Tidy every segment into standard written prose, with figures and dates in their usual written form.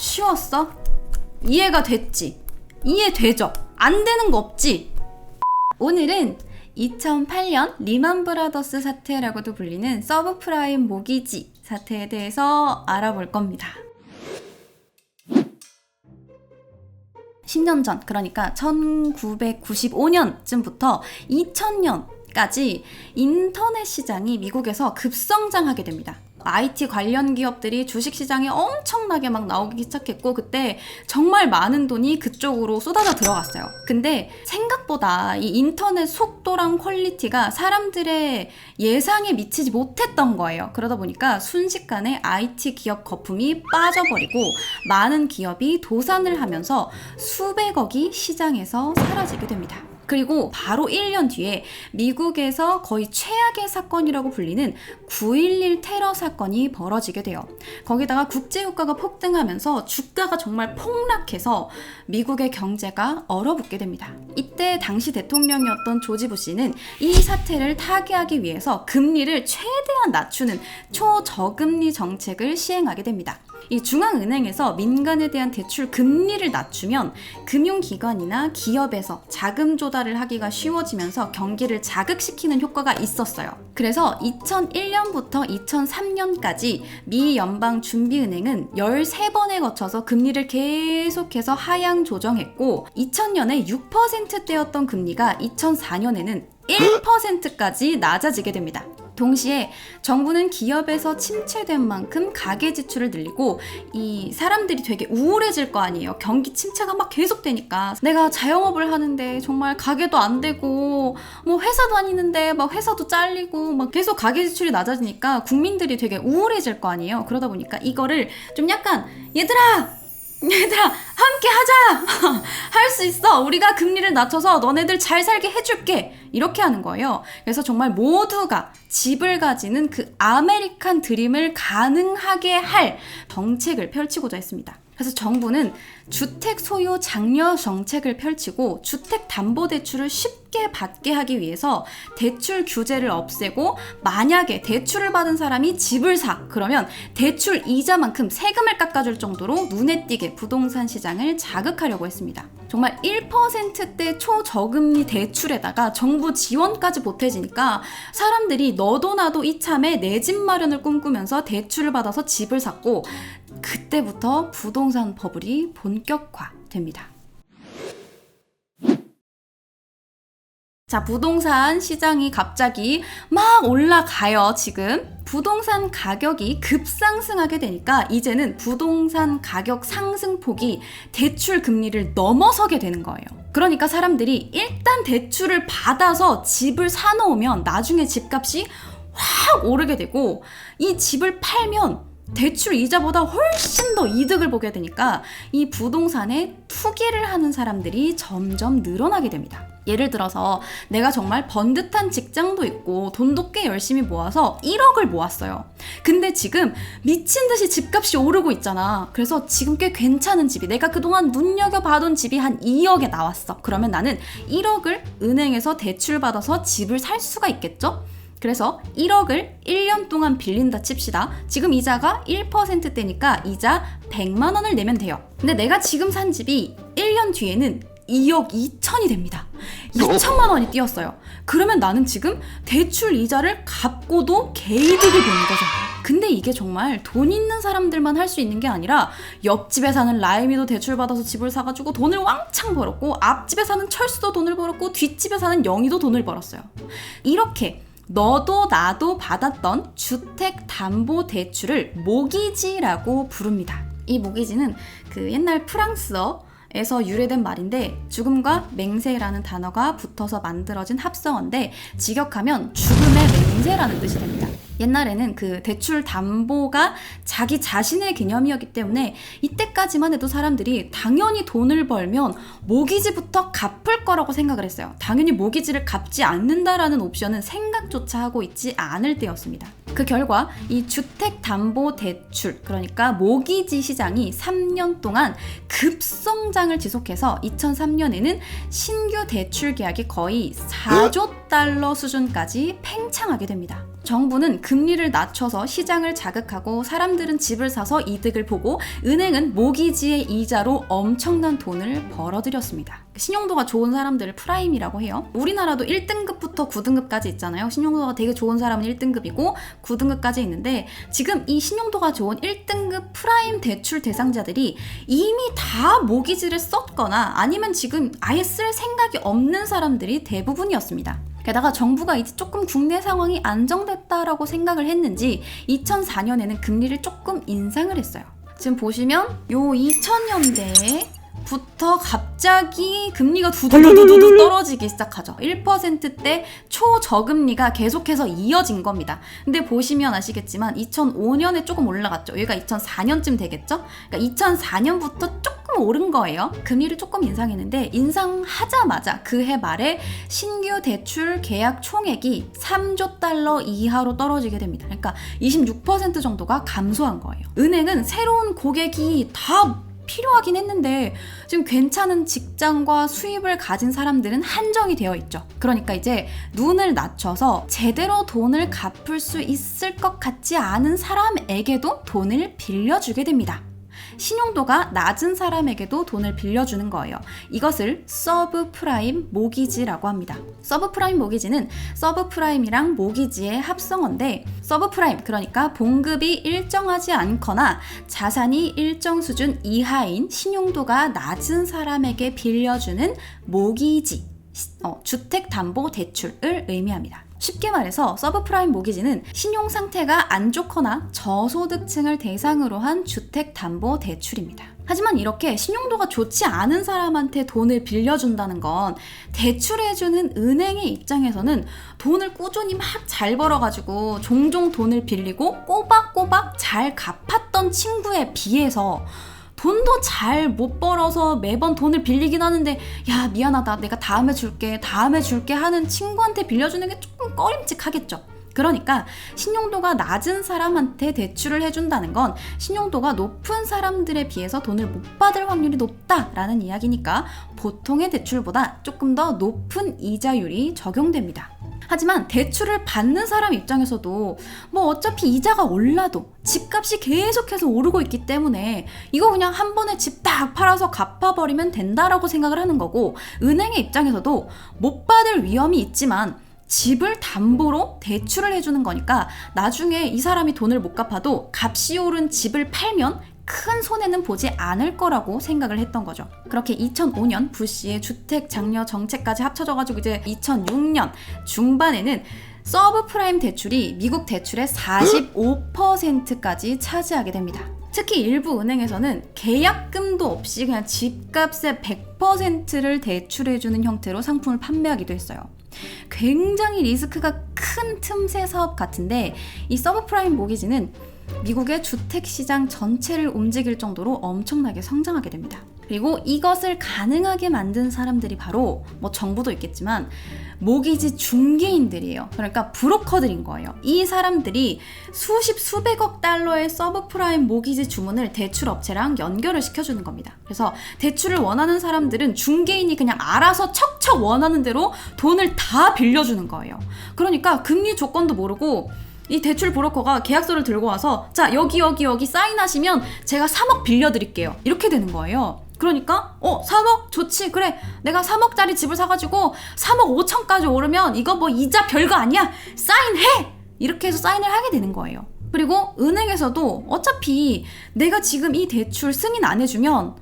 쉬웠어? 이해가 됐지? 이해되죠? 안 되는 거 없지? 오늘은 2008년 리만 브라더스 사태라고도 불리는 서브프라임 모기지 사태에 대해서 알아볼 겁니다. 10년 전, 그러니까 1995년쯤부터 2000년까지 인터넷 시장이 미국에서 급성장하게 됩니다. IT 관련 기업들이 주식시장에 엄청나게 막 나오기 시작했고, 그때 정말 많은 돈이 그쪽으로 쏟아져 들어갔어요. 근데 생각보다 이 인터넷 속도랑 퀄리티가 사람들의 예상에 미치지 못했던 거예요. 그러다 보니까 순식간에 IT 기업 거품이 빠져버리고 많은 기업이 도산을 하면서 수백억이 시장에서 사라지게 됩니다. 그리고 바로 1년 뒤에 미국에서 거의 최악의 사건이라고 불리는 9.11 테러 사건이 벌어지게 돼요. 거기다가 국제유가가 폭등하면서 주가가 정말 폭락해서 미국의 경제가 얼어붙게 됩니다. 이때 당시 대통령이었던 조지 부시는 이 사태를 타개하기 위해서 금리를 최대한 낮추는 초저금리 정책을 시행하게 됩니다. 이 중앙은행에서 민간에 대한 대출 금리를 낮추면 금융기관이나 기업에서 자금 조달을 하기가 쉬워지면서 경기를 자극시키는 효과가 있었어요. 그래서 2001년부터 2003년까지 미 연방준비은행은 13번에 거쳐서 금리를 계속해서 하향 조정했고, 2000년에 6%대였던 금리가 2004년에는 1%까지 낮아지게 됩니다. 동시에 정부는 기업에서 침체된 만큼 가계 지출을 늘리고, 이 사람들이 되게 우울해질 거 아니에요. 경기 침체가 막 계속되니까 내가 자영업을 하는데 정말 가게도 안 되고, 뭐 회사 다니는데 막 회사도 잘리고 막 계속 가계 지출이 낮아지니까 국민들이 되게 우울해질 거 아니에요. 그러다 보니까 이거를 좀 약간 얘들아 함께 하자 할 수 있어, 우리가 금리를 낮춰서 너네들 잘 살게 해줄게, 이렇게 하는 거예요. 그래서 정말 모두가 집을 가지는 그 아메리칸 드림을 가능하게 할 정책을 펼치고자 했습니다. 그래서 정부는 주택 소유 장려 정책을 펼치고 주택담보대출을 쉽게 받게 하기 위해서 대출 규제를 없애고, 만약에 대출을 받은 사람이 집을 사, 그러면 대출 이자만큼 세금을 깎아줄 정도로 눈에 띄게 부동산 시장을 자극하려고 했습니다. 정말 1%대 초저금리 대출에다가 정부 지원까지 보태지니까 사람들이 너도 나도 이참에 내 집 마련을 꿈꾸면서 대출을 받아서 집을 샀고, 그때부터 부동산 버블이 본격화됩니다. 자, 부동산 시장이 갑자기 막 올라가요. 지금 부동산 가격이 급상승하게 되니까 이제는 부동산 가격 상승폭이 대출 금리를 넘어서게 되는 거예요. 그러니까 사람들이 일단 대출을 받아서 집을 사놓으면 나중에 집값이 확 오르게 되고, 이 집을 팔면 대출 이자보다 훨씬 더 이득을 보게 되니까 이 부동산에 투기를 하는 사람들이 점점 늘어나게 됩니다. 예를 들어서 내가 정말 번듯한 직장도 있고 돈도 꽤 열심히 모아서 1억을 모았어요. 근데 지금 미친 듯이 집값이 오르고 있잖아. 그래서 지금 꽤 괜찮은 집이, 내가 그동안 눈여겨봐둔 집이 한 2억에 나왔어. 그러면 나는 1억을 은행에서 대출받아서 집을 살 수가 있겠죠? 그래서 1억을 1년 동안 빌린다 칩시다. 지금 이자가 1%대니까 이자 100만 원을 내면 돼요. 근데 내가 지금 산 집이 1년 뒤에는 2억 2천이 됩니다. 2천만 원이 뛰었어요. 그러면 나는 지금 대출 이자를 갚고도 개이득을 보는 거죠. 근데 이게 정말 돈 있는 사람들만 할 수 있는 게 아니라 옆집에 사는 라임이도 대출받아서 집을 사가지고 돈을 왕창 벌었고, 앞집에 사는 철수도 돈을 벌었고, 뒷집에 사는 영희도 돈을 벌었어요. 이렇게 너도 나도 받았던 주택담보대출을 모기지라고 부릅니다. 이 모기지는 그 옛날 프랑스어에서 유래된 말인데, 죽음과 맹세라는 단어가 붙어서 만들어진 합성어인데, 직역하면 죽음의 맹세라는 뜻이 됩니다. 옛날에는 그 대출 담보가 자기 자신의 개념이었기 때문에 이때까지만 해도 사람들이 당연히 돈을 벌면 모기지부터 갚을 거라고 생각을 했어요. 당연히 모기지를 갚지 않는다라는 옵션은 생각조차 하고 있지 않을 때였습니다. 그 결과 이 주택담보대출, 그러니까 모기지 시장이 3년 동안 급성장을 지속해서 2003년에는 신규 대출 계약이 거의 4조 달러 수준까지 팽창하게 됩니다. 정부는 금리를 낮춰서 시장을 자극하고 사람들은 집을 사서 이득을 보고 은행은 모기지의 이자로 엄청난 돈을 벌어들였습니다. 신용도가 좋은 사람들을 프라임이라고 해요. 우리나라도 1등급부터 9등급까지 있잖아요. 신용도가 되게 좋은 사람은 1등급이고 9등급까지 있는데 지금 이 신용도가 좋은 1등급 프라임 대출 대상자들이 이미 다 모기지를 썼거나 아니면 지금 아예 쓸 생각이 없는 사람들이 대부분이었습니다. 게다가 정부가 이제 조금 국내 상황이 안정됐다라고 생각을 했는지 2004년에는 금리를 조금 인상을 했어요. 지금 보시면 요 2000년대에 부터 갑자기 금리가 두두두두두 떨어지기 시작하죠. 1%대 초저금리가 계속해서 이어진 겁니다. 근데 보시면 아시겠지만 2005년에 조금 올라갔죠. 여기가 2004년쯤 되겠죠? 그러니까 2004년부터 조금 오른 거예요. 금리를 조금 인상했는데 인상하자마자 그해 말에 신규 대출 계약 총액이 3조 달러 이하로 떨어지게 됩니다. 그러니까 26% 정도가 감소한 거예요. 은행은 새로운 고객이 다 필요하긴 했는데 지금 괜찮은 직장과 수입을 가진 사람들은 한정이 되어 있죠. 그러니까 이제 눈을 낮춰서 제대로 돈을 갚을 수 있을 것 같지 않은 사람에게도 돈을 빌려주게 됩니다. 신용도가 낮은 사람에게도 돈을 빌려주는 거예요. 이것을 서브프라임 모기지라고 합니다. 서브프라임 모기지는 서브프라임이랑 모기지의 합성어인데 서브프라임 그러니까 봉급이 일정하지 않거나 자산이 일정 수준 이하인 신용도가 낮은 사람에게 빌려주는 모기지, 주택담보대출을 의미합니다. 쉽게 말해서 서브프라임 모기지는 신용 상태가 안 좋거나 저소득층을 대상으로 한 주택담보대출입니다. 하지만 이렇게 신용도가 좋지 않은 사람한테 돈을 빌려준다는 건 대출해주는 은행의 입장에서는 돈을 꾸준히 막 잘 벌어가지고 종종 돈을 빌리고 꼬박꼬박 잘 갚았던 친구에 비해서 돈도 잘 못 벌어서 매번 돈을 빌리긴 하는데 야 미안하다 내가 다음에 줄게 하는 친구한테 빌려주는 게 조금 꺼림칙하겠죠. 그러니까 신용도가 낮은 사람한테 대출을 해준다는 건 신용도가 높은 사람들에 비해서 돈을 못 받을 확률이 높다라는 이야기니까 보통의 대출보다 조금 더 높은 이자율이 적용됩니다. 하지만 대출을 받는 사람 입장에서도 뭐 어차피 이자가 올라도 집값이 계속해서 오르고 있기 때문에 이거 그냥 한 번에 집 딱 팔아서 갚아버리면 된다라고 생각을 하는 거고 은행의 입장에서도 못 받을 위험이 있지만 집을 담보로 대출을 해주는 거니까 나중에 이 사람이 돈을 못 갚아도 값이 오른 집을 팔면 큰 손해는 보지 않을 거라고 생각을 했던 거죠. 그렇게 2005년 부시의 주택 장려 정책까지 합쳐져가지고 이제 2006년 중반에는 서브프라임 대출이 미국 대출의 45%까지 차지하게 됩니다. 특히 일부 은행에서는 계약금도 없이 그냥 집값의 100%를 대출해주는 형태로 상품을 판매하기도 했어요. 굉장히 리스크가 큰 틈새 사업 같은데 이 서브프라임 모기지는 미국의 주택시장 전체를 움직일 정도로 엄청나게 성장하게 됩니다. 그리고 이것을 가능하게 만든 사람들이 바로 뭐 정부도 있겠지만 모기지 중개인들이에요. 그러니까 브로커들인 거예요. 이 사람들이 수백억 달러의 서브프라임 모기지 주문을 대출업체랑 연결을 시켜주는 겁니다. 그래서 대출을 원하는 사람들은 중개인이 그냥 알아서 척척 원하는 대로 돈을 다 빌려주는 거예요. 그러니까 금리 조건도 모르고 이 대출 브로커가 계약서를 들고 와서 자 여기 사인하시면 제가 3억 빌려드릴게요. 이렇게 되는 거예요. 그러니까 3억 좋지 그래 내가 3억짜리 집을 사가지고 3억 5천까지 오르면 이거 뭐 이자 별거 아니야 사인해 이렇게 해서 사인을 하게 되는 거예요. 그리고 은행에서도 어차피 내가 지금 이 대출 승인 안 해주면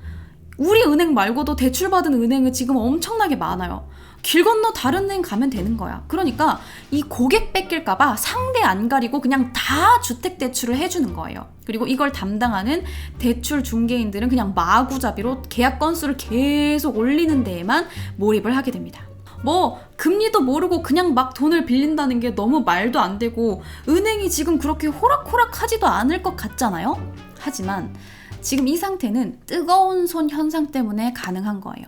우리 은행 말고도 대출받은 은행은 지금 엄청나게 많아요. 길 건너 다른 은행 가면 되는 거야. 그러니까 이 고객 뺏길까봐 상대 안 가리고 그냥 다 주택대출을 해주는 거예요. 그리고 이걸 담당하는 대출 중개인들은 그냥 마구잡이로 계약 건수를 계속 올리는 데에만 몰입을 하게 됩니다. 뭐 금리도 모르고 그냥 막 돈을 빌린다는 게 너무 말도 안 되고 은행이 지금 그렇게 호락호락 하지도 않을 것 같잖아요. 하지만 지금 이 상태는 뜨거운 손 현상 때문에 가능한 거예요.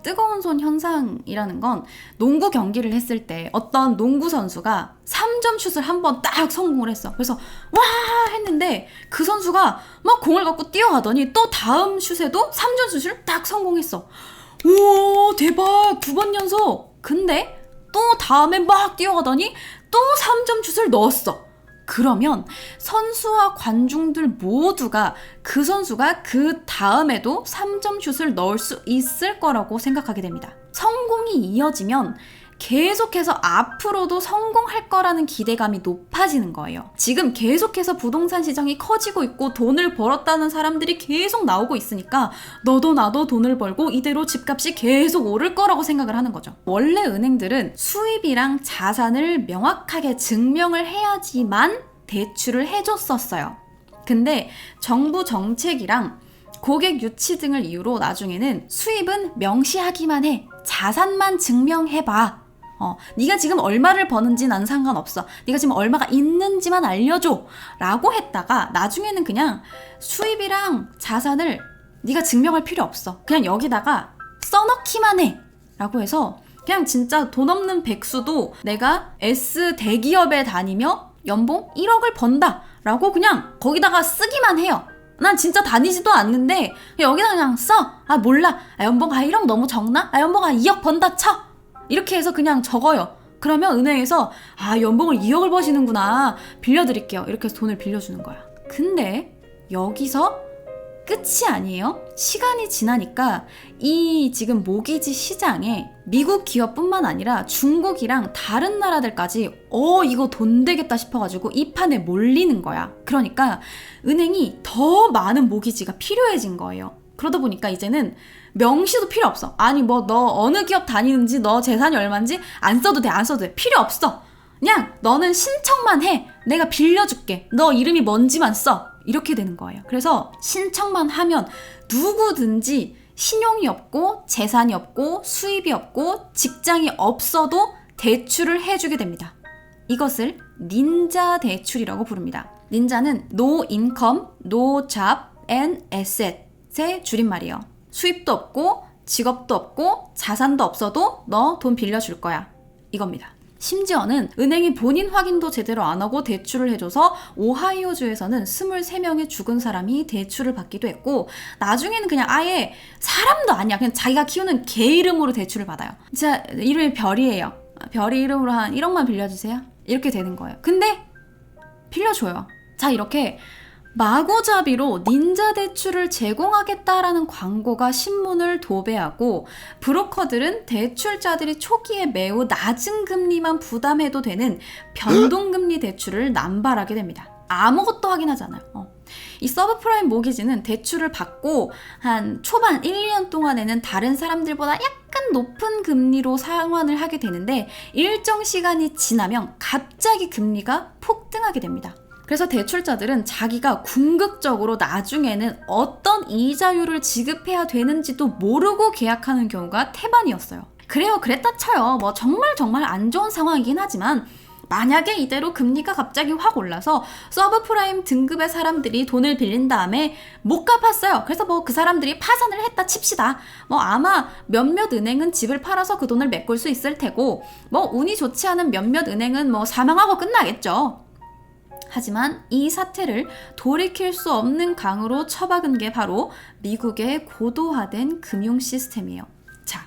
뜨거운 손 현상이라는 건 농구 경기를 했을 때 어떤 농구 선수가 3점 슛을 한번 딱 성공을 했어. 그래서 와 했는데 그 선수가 막 공을 갖고 뛰어가더니 또 다음 슛에도 3점 슛을 딱 성공했어. 오 대박 9번 연속. 근데 또 다음에 막 뛰어가더니 또 3점 슛을 넣었어. 그러면 선수와 관중들 모두가 그 선수가 그 다음에도 3점 슛을 넣을 수 있을 거라고 생각하게 됩니다. 성공이 이어지면 계속해서 앞으로도 성공할 거라는 기대감이 높아지는 거예요. 지금 계속해서 부동산 시장이 커지고 있고 돈을 벌었다는 사람들이 계속 나오고 있으니까 너도 나도 돈을 벌고 이대로 집값이 계속 오를 거라고 생각을 하는 거죠. 원래 은행들은 수입이랑 자산을 명확하게 증명을 해야지만 대출을 해줬었어요. 근데 정부 정책이랑 고객 유치 등을 이유로 나중에는 수입은 명시하기만 해. 자산만 증명해봐. 네가 지금 얼마를 버는지 난 상관없어. 네가 지금 얼마가 있는지만 알려줘. 라고 했다가 나중에는 그냥 수입이랑 자산을 네가 증명할 필요 없어. 그냥 여기다가 써넣기만 해. 라고 해서 그냥 진짜 돈 없는 백수도 내가 S 대기업에 다니며 연봉 1억을 번다. 라고 그냥 거기다가 쓰기만 해요. 난 진짜 다니지도 않는데 여기다 그냥 써. 몰라. 연봉 1억 너무 적나? 연봉 2억 번다 쳐. 이렇게 해서 그냥 적어요. 그러면 은행에서 연봉을 2억을 버시는구나. 빌려드릴게요. 이렇게 해서 돈을 빌려주는 거야. 근데 여기서 끝이 아니에요. 시간이 지나니까 이 지금 모기지 시장에 미국 기업뿐만 아니라 중국이랑 다른 나라들까지 이거 돈 되겠다 싶어가지고 이 판에 몰리는 거야. 그러니까 은행이 더 많은 모기지가 필요해진 거예요. 그러다 보니까 이제는 명시도 필요 없어. 아니 뭐 너 어느 기업 다니는지 너 재산이 얼마인지 안 써도 돼. 안 써도 돼. 필요 없어. 그냥 너는 신청만 해. 내가 빌려줄게. 너 이름이 뭔지만 써. 이렇게 되는 거예요. 그래서 신청만 하면 누구든지 신용이 없고 재산이 없고 수입이 없고 직장이 없어도 대출을 해주게 됩니다. 이것을 닌자 대출이라고 부릅니다. 닌자는 No Income, No Job and Asset의 줄임말이에요. 수입도 없고 직업도 없고 자산도 없어도 너 돈 빌려줄 거야. 이겁니다. 심지어는 은행이 본인 확인도 제대로 안 하고 대출을 해줘서 오하이오주에서는 23명의 죽은 사람이 대출을 받기도 했고 나중에는 그냥 아예 사람도 아니야. 그냥 자기가 키우는 개 이름으로 대출을 받아요. 진짜 이름이 별이에요. 별이 이름으로 한 1억만 빌려주세요. 이렇게 되는 거예요. 근데 빌려줘요. 자, 이렇게 마구잡이로 닌자 대출을 제공하겠다라는 광고가 신문을 도배하고 브로커들은 대출자들이 초기에 매우 낮은 금리만 부담해도 되는 변동금리 대출을 남발하게 됩니다. 아무것도 확인하지 않아요. 이 서브프라임 모기지는 대출을 받고 한 초반 1, 2년 동안에는 다른 사람들보다 약간 높은 금리로 상환을 하게 되는데 일정 시간이 지나면 갑자기 금리가 폭등하게 됩니다. 그래서 대출자들은 자기가 궁극적으로 나중에는 어떤 이자율을 지급해야 되는지도 모르고 계약하는 경우가 태반이었어요. 그래요, 그랬다 쳐요. 뭐 정말 안 좋은 상황이긴 하지만 만약에 이대로 금리가 갑자기 확 올라서 서브프라임 등급의 사람들이 돈을 빌린 다음에 못 갚았어요. 그래서 뭐 그 사람들이 파산을 했다 칩시다. 뭐 아마 몇몇 은행은 집을 팔아서 그 돈을 메꿀 수 있을 테고 뭐 운이 좋지 않은 몇몇 은행은 뭐 사망하고 끝나겠죠. 하지만 이 사태를 돌이킬 수 없는 강으로 처박은 게 바로 미국의 고도화된 금융 시스템이에요. 자,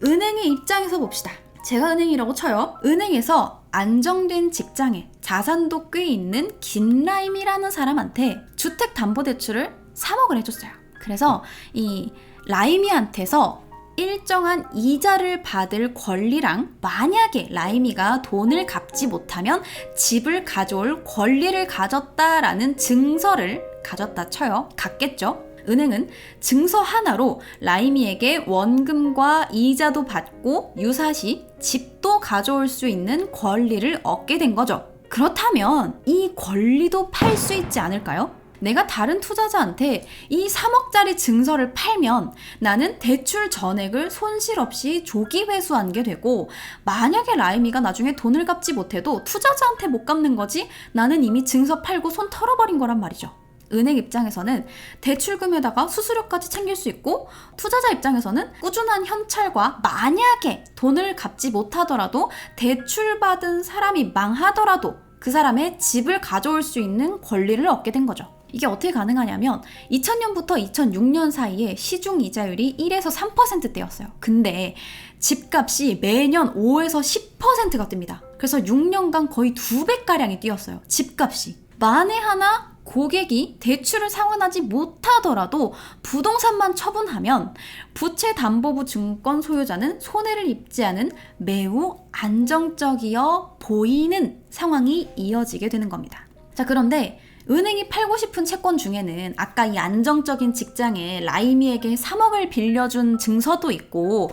은행의 입장에서 봅시다. 제가 은행이라고 쳐요. 은행에서 안정된 직장에 자산도 꽤 있는 김라임이라는 사람한테 주택담보대출을 3억을 해줬어요. 그래서 이 라임이한테서 일정한 이자를 받을 권리랑 만약에 라임이가 돈을 갚지 못하면 집을 가져올 권리를 가졌다라는 증서를 가졌다 쳐요. 갖겠죠. 은행은 증서 하나로 라임이에게 원금과 이자도 받고 유사시 집도 가져올 수 있는 권리를 얻게 된 거죠. 그렇다면 이 권리도 팔 수 있지 않을까요? 내가 다른 투자자한테 이 3억짜리 증서를 팔면 나는 대출 전액을 손실 없이 조기 회수한 게 되고 만약에 라임이가 나중에 돈을 갚지 못해도 투자자한테 못 갚는 거지 나는 이미 증서 팔고 손 털어버린 거란 말이죠. 은행 입장에서는 대출금에다가 수수료까지 챙길 수 있고 투자자 입장에서는 꾸준한 현찰과 만약에 돈을 갚지 못하더라도 대출받은 사람이 망하더라도 그 사람의 집을 가져올 수 있는 권리를 얻게 된 거죠. 이게 어떻게 가능하냐면 2000년부터 2006년 사이에 시중 이자율이 1에서 3%대였어요. 근데 집값이 매년 5에서 10%가 뜹니다. 그래서 6년간 거의 2배가량이 뛰었어요. 집값이. 만에 하나 고객이 대출을 상환하지 못하더라도 부동산만 처분하면 부채담보부 증권 소유자는 손해를 입지 않은 매우 안정적이어 보이는 상황이 이어지게 되는 겁니다. 자, 그런데 은행이 팔고 싶은 채권 중에는 아까 이 안정적인 직장에 라이미에게 3억을 빌려준 증서도 있고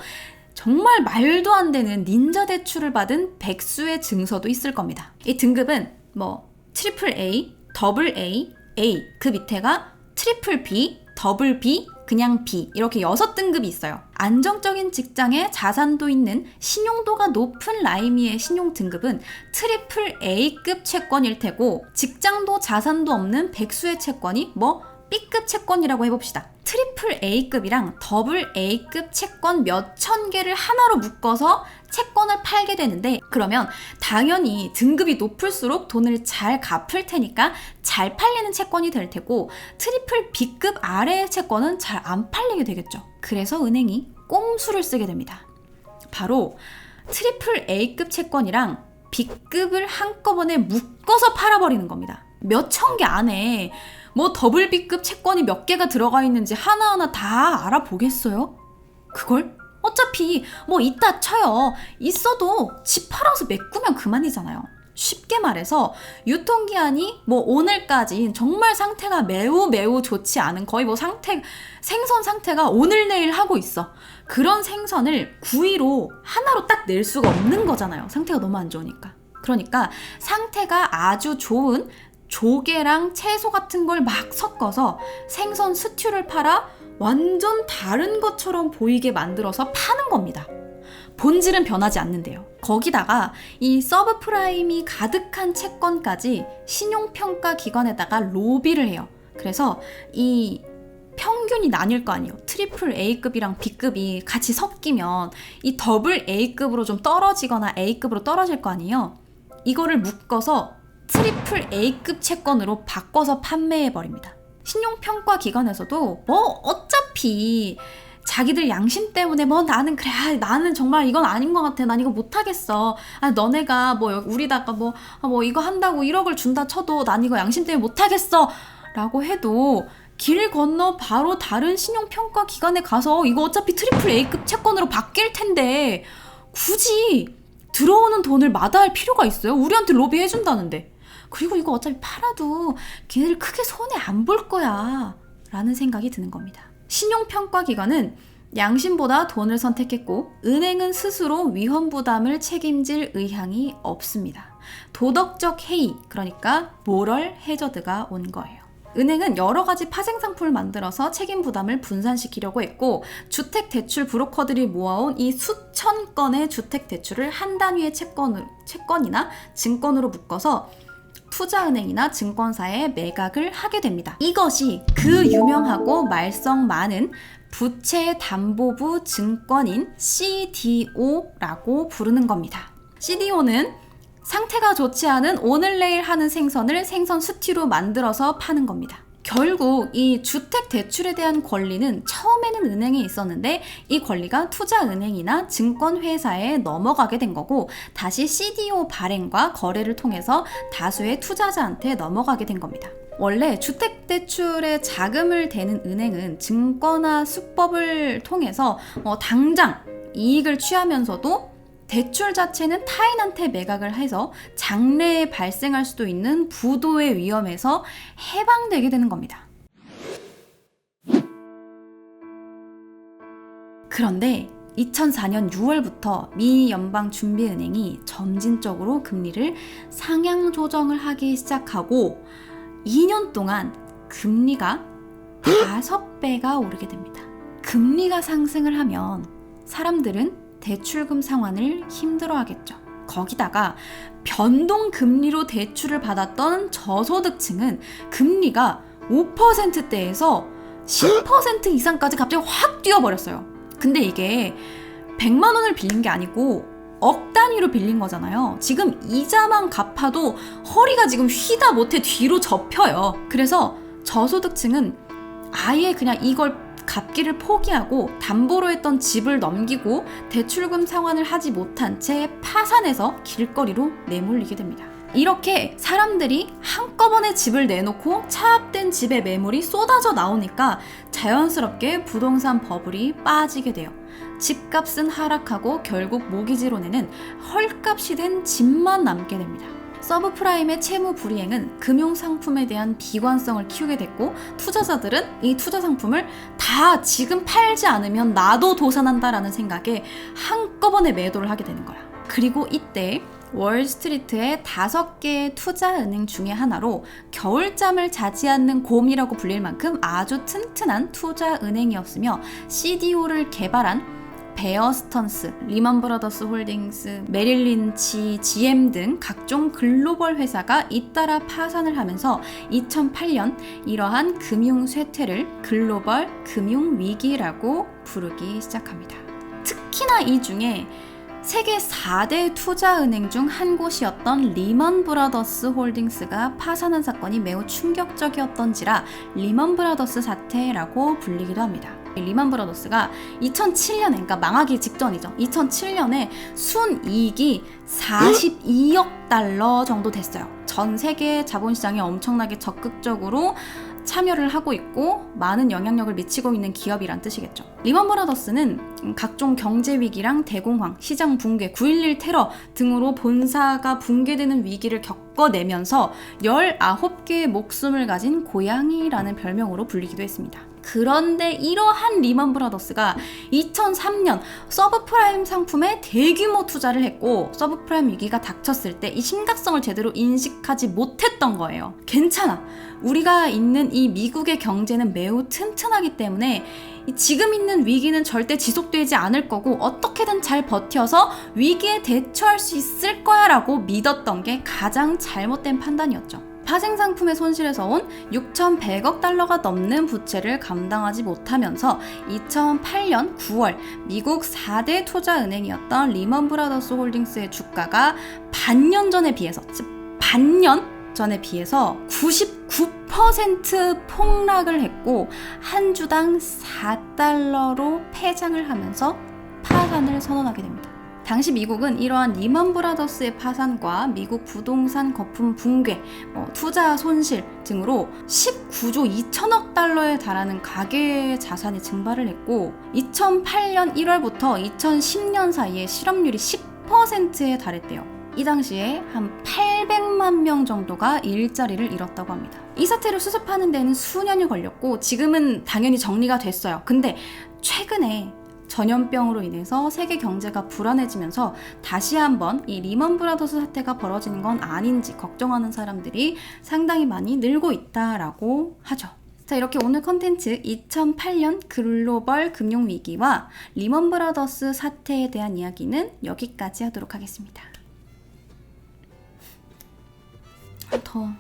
정말 말도 안 되는 닌자 대출을 받은 백수의 증서도 있을 겁니다. 이 등급은 트리플 A, 더블 A, A, 그 밑에가 트리플 B, 더블 B, 그냥 B 이렇게 6등급이 있어요. 안정적인 직장에 자산도 있는 신용도가 높은 라이미의 신용 등급은 트리플 A급 채권일 테고 직장도 자산도 없는 백수의 채권이 B급 채권이라고 해봅시다. 트리플 A급이랑 더블 A급 채권 몇천 개를 하나로 묶어서 채권을 팔게 되는데 그러면 당연히 등급이 높을수록 돈을 잘 갚을 테니까 잘 팔리는 채권이 될 테고 트리플 B급 아래의 채권은 잘 안 팔리게 되겠죠. 그래서 은행이 꼼수를 쓰게 됩니다. 바로 트리플 A급 채권이랑 B급을 한꺼번에 묶어서 팔아버리는 겁니다. 몇천 개 안에 더블 B급 채권이 몇 개가 들어가 있는지 하나하나 다 알아보겠어요? 그걸? 어차피 있다 쳐요. 있어도 집 팔아서 메꾸면 그만이잖아요. 쉽게 말해서 유통기한이 오늘까지 정말 상태가 매우 좋지 않은 거의 생선 상태가 오늘 내일 하고 있어. 그런 생선을 구이로 하나로 딱 낼 수가 없는 거잖아요. 상태가 너무 안 좋으니까. 그러니까 상태가 아주 좋은 조개랑 채소 같은 걸 막 섞어서 생선 스튜를 팔아 완전 다른 것처럼 보이게 만들어서 파는 겁니다. 본질은 변하지 않는데요. 거기다가 이 서브프라임이 가득한 채권까지 신용평가 기관에다가 로비를 해요. 그래서 이 평균이 나뉠 거 아니에요. 트리플 A급이랑 B급이 같이 섞이면 이 더블 A급으로 좀 떨어지거나 A급으로 떨어질 거 아니에요. 이거를 묶어서 트리플 A급 채권으로 바꿔서 판매해버립니다. 신용평가 기관에서도 어차피 자기들 양심 때문에 나는 그래 나는 정말 이건 아닌 것 같아 난 이거 못하겠어 너네가 우리다가 이거 한다고 1억을 준다 쳐도 난 이거 양심 때문에 못하겠어 라고 해도 길 건너 바로 다른 신용평가 기관에 가서 이거 어차피 트리플 A급 채권으로 바뀔 텐데 굳이 들어오는 돈을 마다할 필요가 있어요? 우리한테 로비 해준다는데. 그리고 이거 어차피 팔아도 걔네들 크게 손해 안 볼 거야 라는 생각이 드는 겁니다. 신용평가기관은 양심보다 돈을 선택했고 은행은 스스로 위험 부담을 책임질 의향이 없습니다. 도덕적 해이, 그러니까 모럴 해저드가 온 거예요. 은행은 여러 가지 파생 상품을 만들어서 책임 부담을 분산시키려고 했고 주택대출 브로커들이 모아온 이 수천 건의 주택대출을 한 단위의 채권이나 증권으로 묶어서 투자은행이나 증권사에 매각을 하게 됩니다. 이것이 그 유명하고 말썽 많은 부채담보부 증권인 CDO라고 부르는 겁니다. CDO는 상태가 좋지 않은 오늘 내일 하는 생선을 생선 스튜로 만들어서 파는 겁니다. 결국 이 주택 대출에 대한 권리는 처음에는 은행에 있었는데 이 권리가 투자은행이나 증권회사에 넘어가게 된 거고 다시 CDO 발행과 거래를 통해서 다수의 투자자한테 넘어가게 된 겁니다. 원래 주택대출에 자금을 대는 은행은 증권화 수법을 통해서 당장 이익을 취하면서도 대출 자체는 타인한테 매각을 해서 장래에 발생할 수도 있는 부도의 위험에서 해방되게 되는 겁니다. 그런데 2004년 6월부터 미 연방준비은행이 점진적으로 금리를 상향 조정을 하기 시작하고 2년 동안 금리가 5배가 오르게 됩니다. 금리가 상승을 하면 사람들은 대출금 상환을 힘들어하겠죠. 거기다가 변동금리로 대출을 받았던 저소득층은 금리가 5%대에서 10% 이상까지 갑자기 확 뛰어버렸어요. 근데 이게 100만 원을 빌린 게 아니고 억 단위로 빌린 거잖아요. 지금 이자만 갚아도 허리가 지금 휘다 못해 뒤로 접혀요. 그래서 저소득층은 아예 그냥 이걸 갚기를 포기하고 담보로 했던 집을 넘기고 대출금 상환을 하지 못한 채 파산해서 길거리로 내몰리게 됩니다. 이렇게 사람들이 한꺼번에 집을 내놓고 차압된 집의 매물이 쏟아져 나오니까 자연스럽게 부동산 버블이 빠지게 돼요. 집값은 하락하고 결국 모기지론에는 헐값이 된 집만 남게 됩니다. 서브프라임의 채무 불이행은 금융상품에 대한 비관성을 키우게 됐고 투자자들은 이 투자 상품을 다 지금 팔지 않으면 나도 도산한다라는 생각에 한꺼번에 매도를 하게 되는 거야. 그리고 이때 월스트리트의 5개의 투자은행 중에 하나로 겨울잠을 자지 않는 곰이라고 불릴 만큼 아주 튼튼한 투자은행이었으며 CDO를 개발한 베어 스턴스, 리먼 브라더스 홀딩스, 메릴 린치, GM 등 각종 글로벌 회사가 잇따라 파산을 하면서 2008년 이러한 금융 쇠퇴를 글로벌 금융 위기라고 부르기 시작합니다. 특히나 이 중에 세계 4대 투자은행 중 한 곳이었던 리먼 브라더스 홀딩스가 파산한 사건이 매우 충격적이었던지라 리먼 브라더스 사태라고 불리기도 합니다. 리먼 브라더스가 2007년에, 그러니까 망하기 직전이죠. 2007년에 순이익이 42억 달러 정도 됐어요. 전 세계 자본시장에 엄청나게 적극적으로 참여를 하고 있고 많은 영향력을 미치고 있는 기업이란 뜻이겠죠. 리먼 브라더스는 각종 경제 위기랑 대공황, 시장 붕괴, 9.11 테러 등으로 본사가 붕괴되는 위기를 겪어내면서 19개의 목숨을 가진 고양이라는 별명으로 불리기도 했습니다. 그런데 이러한 리먼 브라더스가 2003년 서브프라임 상품에 대규모 투자를 했고 서브프라임 위기가 닥쳤을 때 이 심각성을 제대로 인식하지 못했던 거예요. 괜찮아. 우리가 있는 이 미국의 경제는 매우 튼튼하기 때문에 지금 있는 위기는 절대 지속되지 않을 거고 어떻게든 잘 버텨서 위기에 대처할 수 있을 거야 라고 믿었던 게 가장 잘못된 판단이었죠. 파생상품의 손실에서 온 6,100억 달러가 넘는 부채를 감당하지 못하면서 2008년 9월 미국 4대 투자은행이었던 리먼 브라더스 홀딩스의 주가가 반년 전에 비해서 99% 폭락을 했고 한 주당 4달러로 폐장을 하면서 파산을 선언하게 됩니다. 당시 미국은 이러한 리먼 브라더스의 파산과 미국 부동산 거품 붕괴, 투자 손실 등으로 19조 2천억 달러에 달하는 가계 자산이 증발을 했고 2008년 1월부터 2010년 사이에 실업률이 10%에 달했대요. 이 당시에 한 800만 명 정도가 일자리를 잃었다고 합니다. 이 사태를 수습하는 데는 수년이 걸렸고 지금은 당연히 정리가 됐어요. 근데 최근에 전염병으로 인해서 세계 경제가 불안해지면서 다시 한번 이 리먼 브라더스 사태가 벌어지는 건 아닌지 걱정하는 사람들이 상당히 많이 늘고 있다라고 하죠. 자, 이렇게 오늘 컨텐츠 2008년 글로벌 금융위기와 리먼 브라더스 사태에 대한 이야기는 여기까지 하도록 하겠습니다. 더워.